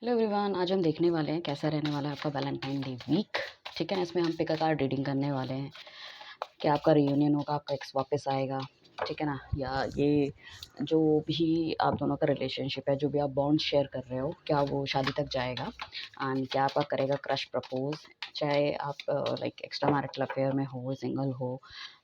Hello everyone, आज हम देखने वाले हैं कैसा रहने वाला है आपका वैलेंटाइन डे वीक। ठीक है ना, इसमें हम पिक अ कार्ड रीडिंग करने वाले हैं। क्या आपका रियूनियन होगा, आपका एक्स वापस आएगा, ठीक है ना, या ये जो भी आप दोनों का रिलेशनशिप है, जो भी आप बॉन्ड शेयर कर रहे हो, क्या वो शादी तक जाएगा। एंड क्या आपका करेगा क्रश प्रपोज, चाहे आप लाइक एक्स्ट्रा मैरिटल अफेयर में हो, सिंगल हो,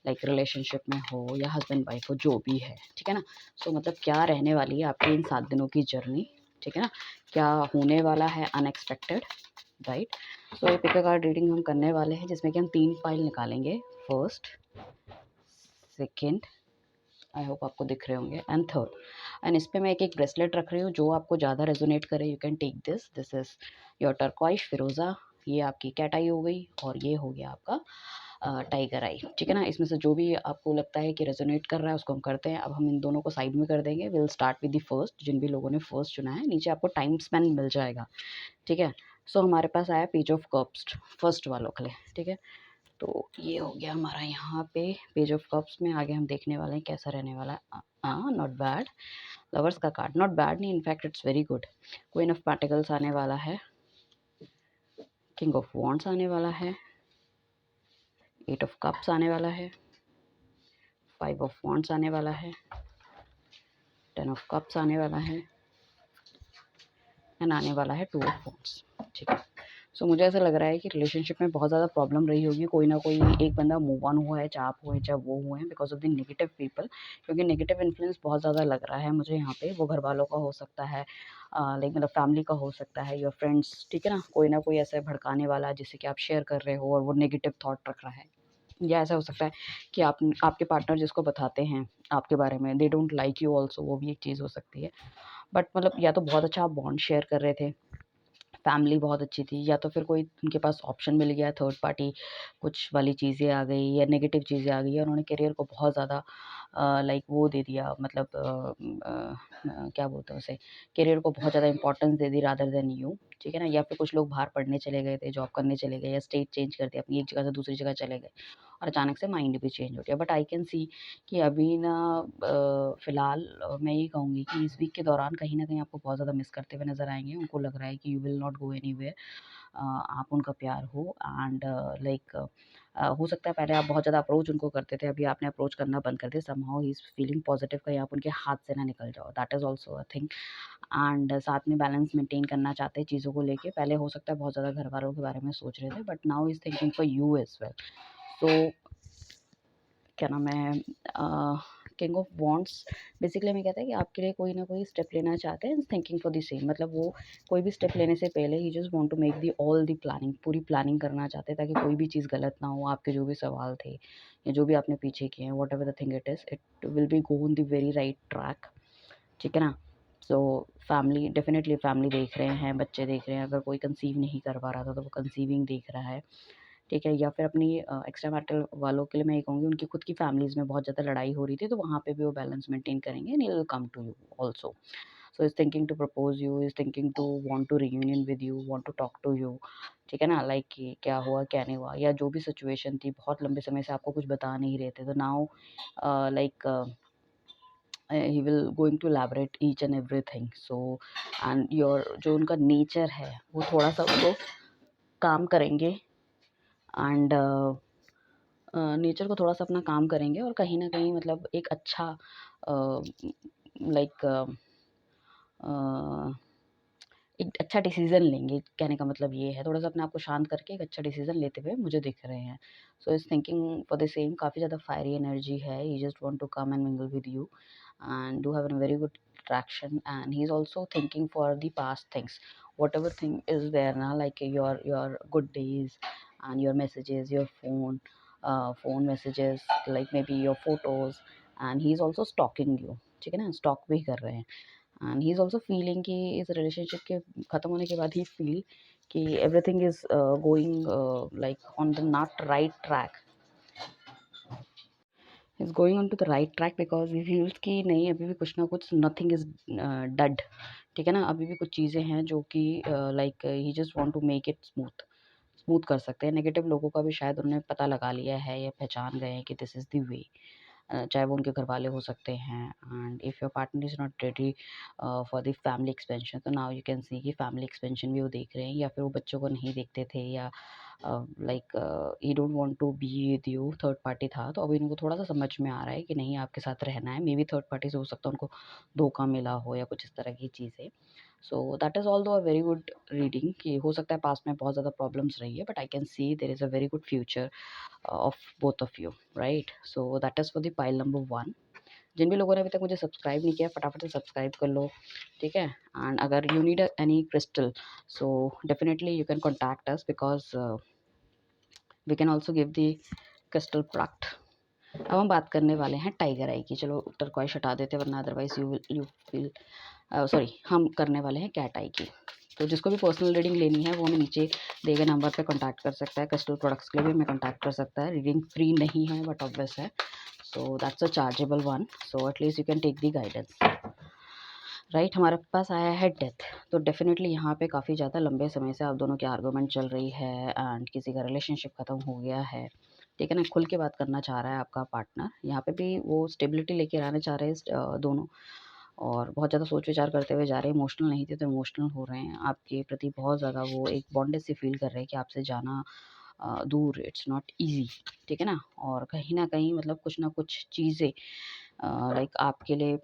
लाइक रिलेशनशिप में हो, या हस्बैंड वाइफ हो, जो भी है। ठीक है ना। सो मतलब क्या रहने वाली है आपकी इन 7 दिनों की जर्नी। ठीक है ना, क्या होने वाला है अनएक्सपेक्टेड, राइट। सो ये पिक अ कार्ड रीडिंग हम करने वाले हैं, जिसमें कि हम 3 फाइल निकालेंगे। फर्स्ट, सेकेंड, आई होप आपको दिख रहे होंगे, एंड थर्ड। एंड इस पे मैं एक एक ब्रेसलेट रख रही हूँ, जो आपको ज़्यादा रेजोनेट करे you can take this. This is your turquoise फिरोज़ा, ये आपकी कैट आई हो गई, और ये हो गया आपका टाइगर आई। ठीक है ना, इसमें से जो भी आपको लगता है कि रेजोनेट कर रहा है उसको हम करते हैं। अब हम इन दोनों को साइड में कर देंगे। Will start with the first. जिन भी लोगों ने फर्स्ट चुना है, नीचे आपको टाइम स्पेन मिल जाएगा। ठीक है। सो हमारे पास आया पेज ऑफ कप्स फर्स्ट वालों के लिए। ठीक है, तो ये हो गया हमारा यहाँ पे पेज ऑफ कप्स में। आगे हम देखने वाले हैं कैसा रहने वाला है। Not bad. लवर्स का कार्ड नॉट बैड नहीं, in fact it's very good. Queen of pentacles आने वाला है, किंग ऑफ वॉन्ड्स आने वाला है, 8 ऑफ कप्स आने वाला है, 5 ऑफ वॉन्ड्स आने वाला है, 10 ऑफ कप्स आने वाला है, एंड आने वाला है 2 ऑफ वॉन्ड्स। ठीक है। सो मुझे ऐसा लग रहा है कि रिलेशनशिप में बहुत ज़्यादा प्रॉब्लम रही होगी। कोई ना कोई एक बंदा मूव ऑन हुआ है, चाहे आप हुए चाहे वो हुए हैं, because of the negative people. क्योंकि नेगेटिव इन्फ्लुएंस बहुत ज़्यादा लग रहा है मुझे यहाँ पे। वो घर वालों का हो सकता है, लाइक मतलब फैमिली का हो सकता है, योर फ्रेंड्स। ठीक है ना कोई ऐसा भड़काने वाला जिससे कि आप शेयर कर रहे हो और वो नेगेटिव थॉट रख रहा है। या ऐसा हो सकता है कि आप आपके पार्टनर जिसको बताते हैं आपके बारे में, they don't like you also, वो भी एक चीज़ हो सकती है। बट मतलब या तो बहुत अच्छा आप बॉन्ड शेयर कर रहे थे, फैमिली बहुत अच्छी थी, या तो फिर कोई उनके पास ऑप्शन मिल गया, थर्ड पार्टी कुछ वाली चीज़ें आ गई, या नेगेटिव चीज़ें आ गई, या उन्होंने करियर को बहुत ज़्यादा लाइक वो दे दिया, मतलब क्या बोलते हैं उसे, करियर को बहुत ज़्यादा importance they the rather than you. ठीक है ना, या फिर कुछ लोग बाहर पढ़ने चले गए थे, जॉब करने चले गए, या स्टेट चेंज कर दिया, अपनी एक जगह से दूसरी जगह चले गए, और अचानक से माइंड भी चेंज हो गया। बट आई कैन सी कि अभी ना फ़िलहाल मैं ये कहूँगी कि इस वीक के दौरान कहीं न कहीं आपको बहुत ज़्यादा मिस करते हुए नज़र आएँगे। उनको लग रहा है कि you will not go anywhere. आप उनका प्यार हो, एंड लाइक हो सकता है पहले आप बहुत ज़्यादा अप्रोच उनको करते थे, अभी आपने अप्रोच करना बंद कर दिया। Somehow he is feeling positive, कहीं आप उनके हाथ से ना निकल जाओ। That is also a thing. And साथ में बैलेंस मेंटेन करना चाहते हैं चीज़ों को लेके। पहले हो सकता है बहुत ज़्यादा घर वालों के बारे में सोच रहे थे, but now he is thinking for you as well. So क्या नाम है, किंग ऑफ वॉन्ड्स बेसिकली हमें कहता है कि आपके लिए कोई ना कोई स्टेप लेना चाहते हैं, थिंकिंग फॉर द सेम। मतलब वो कोई भी स्टेप लेने से पहले he just want to make the all the planning, पूरी प्लानिंग करना चाहते हैं, ताकि कोई भी चीज़ गलत ना हो। आपके जो भी सवाल थे या जो भी आपने पीछे किए हैं, what ever the thing it is, it will be go on the very right track. ठीक है ना। सो फैमिली, डेफिनेटली फैमिली देख रहे हैं, बच्चे देख रहे हैं। अगर कोई कंसीव नहीं कर पा रहा था तो वो कंसीविंग देख रहा है। ठीक है, या फिर अपनी एक्स्ट्रा मैरिटल वालों के लिए मैं ये कहूँगी, उनकी खुद की फैमिलीज़ में बहुत ज़्यादा लड़ाई हो रही थी, तो वहाँ पे भी वो बैलेंस मेंटेन करेंगे, and he will come to you also. So is thinking to propose you, is thinking to want to reunion with you, want to talk to you. ठीक है ना, लाइक कि क्या हुआ क्या नहीं हुआ, या जो भी सिचुएशन थी, बहुत लंबे समय से आपको कुछ बता नहीं रहे थे, तो now like he will going to elaborate each and everything. So and your जो उनका नेचर है, वो थोड़ा सा उसको काम करेंगे, एंड नेचर को थोड़ा-सा अपना काम करेंगे, और कहीं न कहीं मतलब एक अच्छा लाइक अ, एक अच्छा डिसीज़न लेंगे। कहने का मतलब ये है, थोड़ा-सा अपने आप को शांत करके एक अच्छा डिसीज़न लेते हुए मुझे दिख रहे हैं। So is thinking for the same, काफ़ी ज़्यादा फायरी एनर्जी है। He just want to come and mingle with you, and do have a very good attraction, and he is also thinking for the past things, whatever thing is there now, like your good days and your messages, your phone messages, like maybe your photos, and he is also stalking you। ठीक है ना, stock भी कर रहे हैं। And he is also feeling कि इस relationship के ख़त्म होने के बाद ही फील कि everything is going like on the not right track, is going on to the right track, because he feels कि नहीं, अभी भी कुछ ना कुछ, नथिंग इज़ डड। ठीक है ना, अभी भी कुछ चीज़ें हैं जो कि like he just want to make it smooth, smooth कर सकते हैं। नेगेटिव लोगों का भी शायद उन्होंने पता लगा लिया है या पहचान गए हैं कि दिस इज़ द वे। चाहे वो उनके घर वाले हो सकते हैं। And if your partner is not ready for the family expansion, तो नाउ यू कैन सी कि फैमिली एक्सपेंशन भी वो देख रहे हैं, या फिर वो बच्चों को नहीं देखते थे, या like he don't want to be with you, third party था। तो अभी इनको थोड़ा सा समझ में आ रहा है कि नहीं आपके साथ रहना है। मे बी थर्ड पार्टी से हो सकता है उनको धोखा मिला हो या कुछ इस तरह की चीज़ें। सो that is although a very good reading कि हो सकता है पास्ट में बहुत ज़्यादा प्रॉब्लम्स रही है, but I can see there is a very good future of both of you, right. So that is for the pile number 1। जिन भी लोगों ने अभी तक मुझे सब्सक्राइब नहीं किया, फटाफट से सब्सक्राइब कर लो, ठीक है। एंड अगर you need any crystal, so definitely you can contact us, because we can also give the crystal product. अब हम बात करने वाले हैं टाइगर आई की। चलो टर्कॉइस हटा देते हैं, वरना अदरवाइज यू फील सॉरी, हम करने वाले हैं कैट आई की। तो जिसको भी पर्सनल रीडिंग लेनी है वो हमें नीचे दिए गए नंबर पे कांटेक्ट कर सकता है। क्रिस्टल प्रोडक्ट्स के लिए भी हमें कांटेक्ट कर सकता है। रीडिंग फ्री नहीं है, बट ऑब्वियस है, so that's a chargeable one, so at least you can take the guidance, right. हमारे पास आया है डेथ। तो डेफिनेटली यहाँ पे काफ़ी ज़्यादा लंबे समय से आप दोनों की आर्गूमेंट चल रही है, एंड किसी का रिलेशनशिप ख़त्म हो गया है, ठीक है ना। खुल के बात करना चाह रहा है आपका पार्टनर। यहाँ पे भी वो स्टेबिलिटी लेके आना चाह रहे हैं दोनों, और बहुत ज़्यादा सोच विचार करते हुए जा रहे हैं। इमोशनल नहीं थे तो इमोशनल हो रहे हैं आपके प्रति। बहुत ज़्यादा वो एक बॉन्डेज से फील कर रहे हैं कि आपसे जाना दूर इट्स नॉट ईजी, ठीक है ना। और कहीं ना कहीं मतलब कुछ ना कुछ चीज़ें लाइक आपके लिए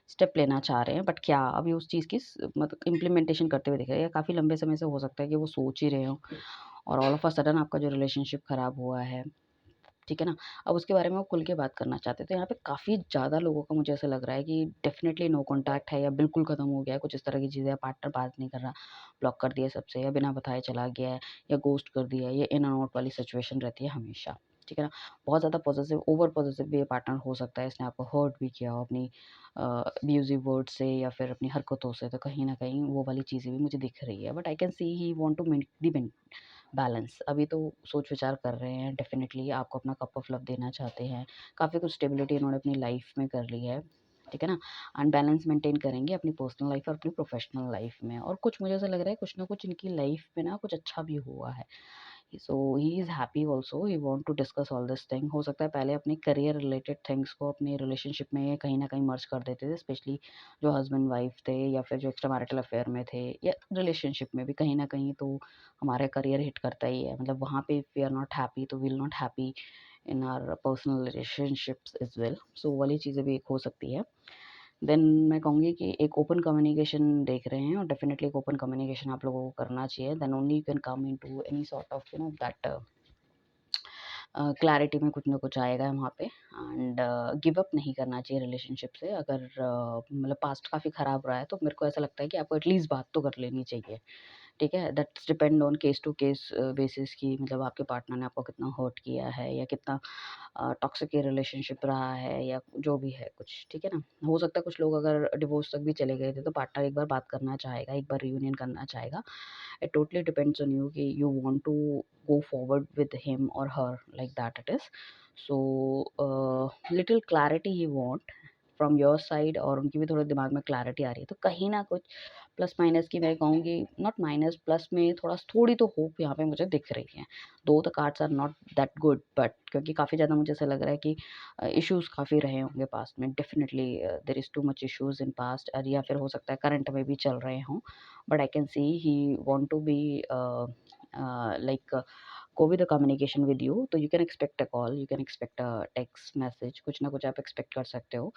स्टेप लेना चाह रहे हैं, बट क्या अभी उस चीज़ की मतलब इम्प्लीमेंटेशन करते हुए दिख रहे हैं। या काफ़ी लंबे समय से हो सकता है कि वो सोच ही रहे हो, और ऑल ऑफ अ सडन आपका जो रिलेशनशिप ख़राब हुआ है, ठीक है ना। अब उसके बारे में वो खुल के बात करना चाहते हैं। तो यहाँ पे काफ़ी ज़्यादा लोगों का मुझे ऐसा लग रहा है कि डेफ़िनेटली नो कॉन्टैक्ट है, या बिल्कुल ख़त्म हो गया है, कुछ इस तरह की चीज़ें। पार्टनर बात नहीं कर रहा, ब्लॉक कर दिया सबसे, या बिना बताए चला गया है, या गोस्ट कर दिया है। ये इन एंड आउट वाली सिचुएशन रहती है हमेशा, ठीक है ना। बहुत ज़्यादा पॉसेसिव, ओवर पॉसेसिव भी ये पार्टनर हो सकता है। इसने आपको हर्ट भी किया हो अपनी अब्यूज़िव वर्ड से, या फिर अपनी हरकतों से। तो कहीं न कहीं वो वाली चीज़ें भी मुझे दिख रही है, but I can see he want to make the balance. अभी तो सोच विचार कर रहे हैं, डेफिनेटली आपको अपना कप ऑफ लव देना चाहते हैं। काफ़ी कुछ स्टेबिलिटी इन्होंने अपनी लाइफ में कर ली है, ठीक है ना। एंड बैलेंस मेंटेन करेंगे अपनी पर्सनल लाइफ और अपनी प्रोफेशनल लाइफ में। और कुछ मुझे ऐसा लग रहा है कुछ ना कुछ इनकी लाइफ में ना कुछ अच्छा भी हुआ है। So he is happy also, he want to discuss all this thing. हो सकता है पहले अपने करियर रिलेटेड थिंग्स को अपने रिलेशनशिप में कहीं ना कहीं मर्ज कर देते थे, स्पेशली जो हस्बैंड वाइफ थे, या फिर जो एक्स्ट्रा मैरिटल अफेयर में थे, या रिलेशनशिप में भी कहीं ना कहीं। तो हमारा करियर हिट करता ही है, मतलब वहाँ पे वी आर नॉट हैप्पी तो will not happy in our personal relationships as well. So वाली चीज़ें भी एक हो सकती है। देन मैं कहूँगी कि एक ओपन कम्युनिकेशन देख रहे हैं, और डेफिनेटली एक ओपन कम्युनिकेशन आप लोगों को करना चाहिए। Then only you can come into any sort of that clarity में कुछ ना कुछ आएगा वहाँ पे। एंड गिव अप नहीं करना चाहिए रिलेशनशिप से। अगर मतलब पास्ट काफ़ी ख़राब रहा है, तो मेरे को ऐसा लगता है कि आपको एटलीस्ट बात तो कर लेनी चाहिए, ठीक है। That's depend on case to case basis की, मतलब आपके पार्टनर ने आपको कितना हर्ट किया है, या कितना टॉक्सिक रिलेशनशिप रहा है, या जो भी है कुछ, ठीक है ना। हो सकता है कुछ लोग अगर डिवोर्स तक भी चले गए थे, तो पार्टनर एक बार बात करना चाहेगा, एक बार रियूनियन करना चाहेगा। It totally depends on you कि you want to go forward with him or her, like that it is. So little clarity you want from your side, और उनकी भी थोड़ा दिमाग में क्लैरिटी आ रही है। तो कहीं ना कुछ प्लस माइनस की मैं कहूँगी, नॉट माइनस प्लस में थोड़ी तो होप यहाँ पे मुझे दिख रही है। Though the cards are not that good, but क्योंकि काफ़ी ज़्यादा मुझे ऐसा लग रहा है कि इश्यूज़ काफ़ी रहे होंगे पास्ट में। Definitely there is too much issues in past, और या फिर हो सकता है करंट में भी चल रहे हों। But I can see he want to be like go with the communication with you, तो you can expect a call, you can expect a text message, कुछ ना कुछ आप expect कर सकते हो।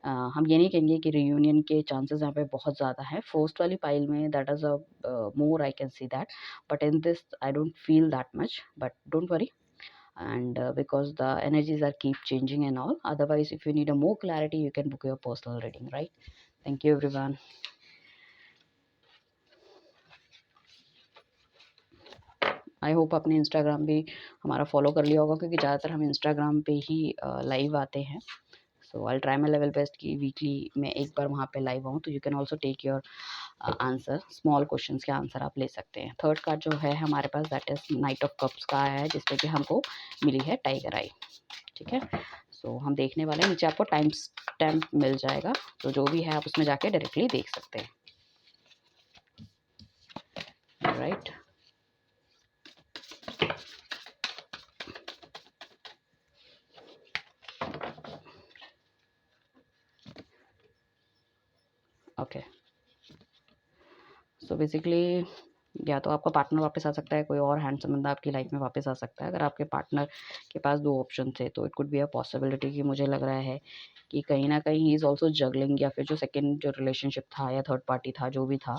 हम ये नहीं कहेंगे कि रियूनियन के चांसेस यहाँ पे बहुत ज़्यादा हैं। फर्स्ट वाली पाइल में that is a more I can see that, but in this I don't feel that much, but don't worry. And because the energies are keep changing and all, otherwise if you need a more clarity you can book your personal reading, right? Thank you everyone. I hope आपने Instagram भी हमारा follow कर लिया होगा, क्योंकि ज़्यादातर हम Instagram पे ही लाइव आते हैं। So I try my level best कि वीकली में एक बार वहाँ पे लाइव आऊँ। तो you can also take your answer, small questions के आंसर आप ले सकते हैं। थर्ड कार्ड जो है हमारे पास that is knight of cups का आया है, जिसपे कि हमको मिली है टाइगर आई, ठीक है। सो हम देखने वाले हैं, नीचे आपको टाइम स्टैम्प मिल जाएगा, तो जो भी है आप उसमें जाके डायरेक्टली देख सकते हैं, राइट। सो बेसिकली या तो आपका पार्टनर वापस आ सकता है, कोई और हैंडसम बंदा आपकी लाइफ में वापस आ सकता है। अगर आपके पार्टनर के पास 2 ऑप्शन थे तो it could be a possibility कि मुझे लग रहा है कि कहीं न कहीं ही इज़ ऑल्सो जगलिंग, या फिर जो सेकंड जो रिलेशनशिप था या थर्ड पार्टी था, जो भी था,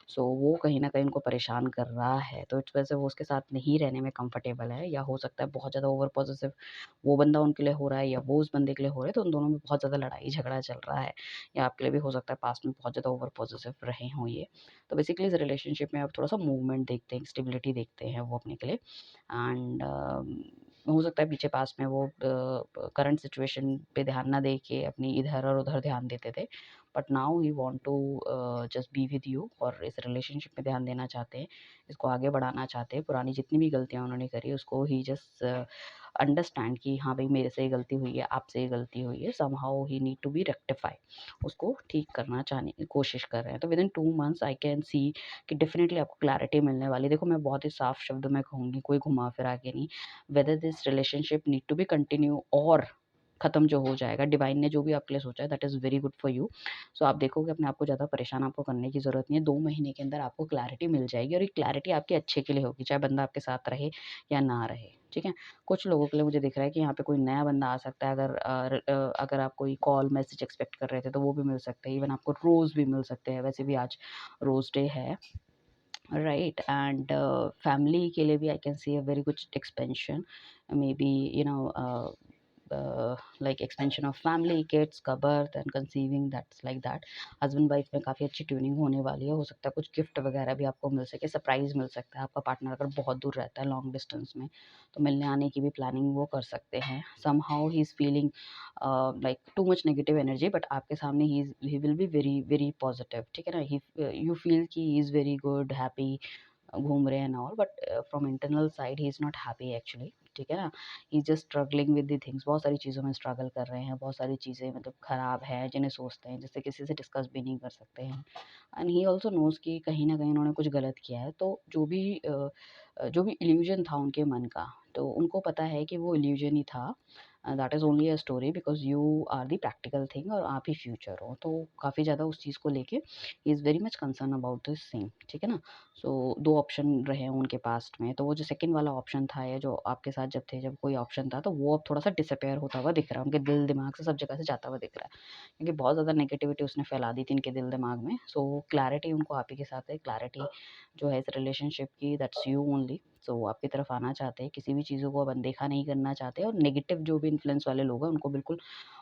सो वो कहीं न कहीं उनको परेशान कर रहा है। तो इस वजह से वो उसके साथ नहीं रहने में कंफर्टेबल है, या हो सकता है बहुत ज़्यादा ओवर पॉसेसिव वो बंदा उनके लिए हो रहा है या वो उस बंदे के लिए हो रहा है, तो उन दोनों में बहुत ज़्यादा लड़ाई झगड़ा चल रहा है। या आपके लिए भी हो सकता है पास्ट में बहुत ज़्यादा ओवर पॉसेसिव रहे हों ये। तो बेसिकली इस रिलेशनशिप में आप थोड़ा-सा मूवमेंट देखते हैं, स्टेबिलिटी देखते हैं वो अपने के लिए। एंड हो सकता है पीछे पास्ट में वो करंट सिचुएशन पे ध्यान ना दे के अपनी इधर और उधर ध्यान देते थे। But now he want to just be with you, और इस रिलेशनशिप में ध्यान देना चाहते हैं, इसको आगे बढ़ाना चाहते हैं। पुरानी जितनी भी गलतियाँ उन्होंने करी उसको ही जस्ट अंडरस्टैंड कि हाँ भाई, मेरे से ये गलती हुई है, आपसे ये गलती हुई है, somehow he need to be rectify, उसको ठीक करना चाहने की कोशिश कर रहे हैं। तो विदिन 2 मंथ्स आई कैन सी कि डेफ़िनेटली आपको क्लैरिटी मिलने वाली है। देखो, मैं बहुत ही साफ शब्दों में कहूँगी, कोई घुमा-फिरा के नहीं, whether this relationship need to be continue और ख़त्म जो हो जाएगा, डिवाइन ने जो भी आपके लिए सोचा है that is very good for you. So आप देखोगे, अपने आप को ज़्यादा परेशान आपको करने की ज़रूरत नहीं है। 2 महीने के अंदर आपको क्लैरिटी मिल जाएगी, और ये क्लैरिटी आपके अच्छे के लिए होगी, चाहे बंदा आपके साथ रहे या ना रहे, ठीक है? कुछ लोगों के लिए मुझे दिख रहा है कि यहाँ पे कोई नया बंदा आ सकता है। अगर आप कोई कॉल, मैसेज एक्सपेक्ट कर रहे थे तो वो भी मिल सकते हैं। इवन आपको रोज़ भी मिल सकते हैं, वैसे भी आज रोज़ डे है। राइट, एंड फैमिली के लिए भी आई can C a very good expansion, may be you know like expansion of family, kids का birth and conceiving, that's like that। Husband wife में काफ़ी अच्छी ट्यूनिंग होने वाली है। हो सकता है कुछ गिफ्ट वगैरह भी आपको मिल सके, सरप्राइज मिल सकता है। आपका पार्टनर अगर बहुत दूर रहता है, लॉन्ग डिस्टेंस में, तो मिलने आने की भी प्लानिंग वो कर सकते हैं। Somehow he is feeling like too much negative energy, but आपके सामने he will be very very positive, ठीक है ना? ही यू फील कि he is very good, happy, घूम रहे हैं and all, but from internal side he is not happy actually, ठीक है ना? He is just struggling with the things, बहुत सारी चीज़ों में स्ट्रगल कर रहे हैं, बहुत सारी चीज़ें मतलब खराब हैं जिन्हें सोचते हैं, जिससे किसी से डिस्कस भी नहीं कर सकते हैं। एंड ही ऑल्सो नोज़ कि कहीं न कहीं उन्होंने कुछ गलत किया है, तो जो भी इल्यूज़न था उनके मन का, तो उनको पता है कि वो इल्यूज़न ही था। That is only a story because you are the practical thing, और आप ही फ्यूचर हो। तो काफ़ी ज़्यादा उस चीज़ को लेके he is very much concern about this same, ठीक है ना? सो 2 ऑप्शन रहे हैं उनके पास्ट में, तो वो जो सेकंड वाला ऑप्शन था, या जो आपके साथ जब थे, जब कोई ऑप्शन था, तो वो अब थोड़ा-सा डिसअपियर होता हुआ दिख रहा है। उनके दिल-दिमाग से सब जगह से जाता हुआ दिख रहा है। क्योंकि बहुत ज़्यादा नेगेटिविटी उसने फैला दी थी इनके दिल-दिमाग में। सो क्लैरिटी उनको आप ही के साथ है। क्लैरिटी जो है इस रिलेशनशिप की, दैट्स यू ओनली। सो वो आपकी तरफ आना चाहते हैं, किसी भी चीज़ों को अब अनदेखा नहीं करना चाहते, और नेगेटिव जो भी इन्फ्लुएंस वाले लोग हैं उनको बिल्कुल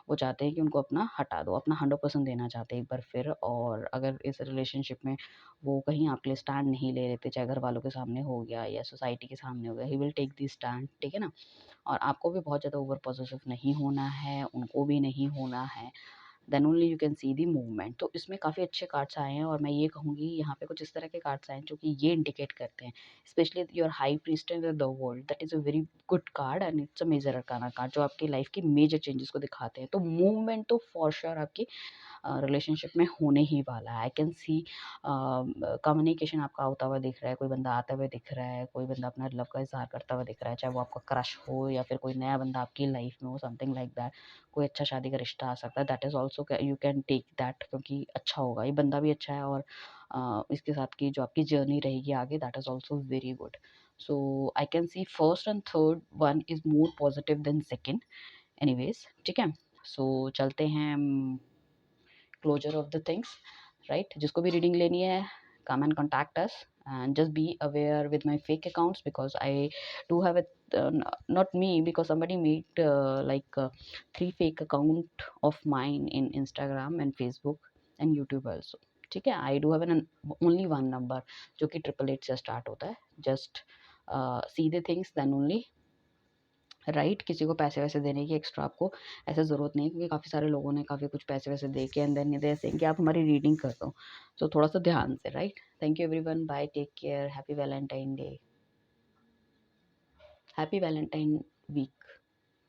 वो चाहते हैं कि उनको अपना हटा दो, अपना 100% देना चाहते हैं एक बार फिर। और अगर इस रिलेशनशिप में वो कहीं आपके लिए स्टैंड नहीं ले रहे थे, चाहे घर वालों के सामने हो गया या सोसाइटी के सामने हो गया, he will take the stand, ठीक है ना? और आपको भी बहुत ज़्यादा ओवर पॉसेसिव नहीं होना है, उनको भी नहीं होना है। Then only you can see the movement. तो इसमें काफ़ी अच्छे कार्ड्स आए हैं, और मैं ये कहूँगी यहाँ पे कुछ इस तरह के कार्ड्स आए हैं जो कि ये इंडिकेट करते हैं, specially your high priestess of the world, that is a very good card, and it's a major arcana card जो आपकी लाइफ की मेजर चेंजेस को दिखाते हैं। तो मूवमेंट तो फॉर श्योर आपकी रिलेशनशिप में होने ही वाला है। आई कैन सी कम्युनिकेशन आपका होता हुआ दिख रहा है, कोई बंदा आता हुआ दिख रहा है, कोई बंदा अपना लव का इज़हार करता हुआ दिख रहा है, चाहे वो आपका क्रश हो या फिर कोई नया बंदा आपकी लाइफ में हो, समथिंग लाइक दैट। कोई अच्छा शादी का रिश्ता आ सकता है, that is also you can take that, क्योंकि अच्छा होगा, ये बंदा भी अच्छा है, और इसके साथ की जो आपकी जर्नी रहेगी आगे, that is also very good. So I can see first and third one is more positive than second. Anyways, ठीक है? सो चलते हैं closure of the things, right? जिसको भी रीडिंग लेनी है, come and contact us, and just be aware with my fake accounts, because I do have a not me, because somebody made 3 fake account of mine in Instagram and Facebook and YouTube also, ठीक है? I do have an only one number जो कि 888 से start होता है। Just see the things then only, right? किसी को पैसे वैसे देने की एक्स्ट्रा आपको ऐसे ज़रूरत नहीं है, क्योंकि काफ़ी सारे लोगों ने काफ़ी कुछ पैसे वैसे दे के एंड देन दे सेइंग कि आप हमारी रीडिंग कर दो। सो थोड़ा-सा ध्यान से, right? Thank you everyone, bye, take care, happy Valentine day, happy Valentine week.